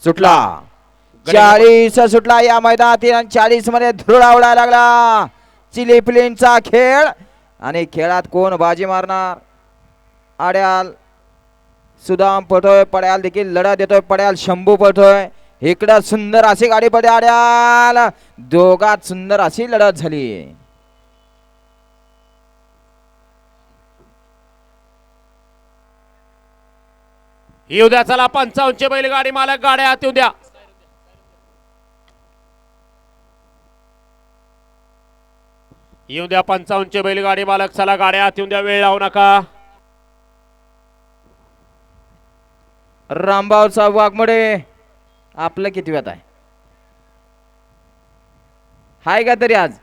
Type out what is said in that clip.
सुटला 40 सुटला या मैदानातील 40 मध्ये धुरळा उडायला लागला. चिली प्लेनचा खेळ आणि खेळात कोण बाजी मारणार. आड्याल सुदाम पळतोय, पड्याल देखील लढा देतोय. पड्याल शंभू पळतोय. इकडं सुंदर अशी गाडी पडते आड्याल. दोघात सुंदर अशी लढत झाली. येऊ द्या चला 55 बैलगाडी मालक गाड्या आत येऊ द्या. येऊ द्या 55 बैलगाडी मालक चला गाड्या आत येऊ द्या. वेळ लावू नका. रामभाऊचा वाघमोडे आपलं किती वेळ आहे हाय का तरी आज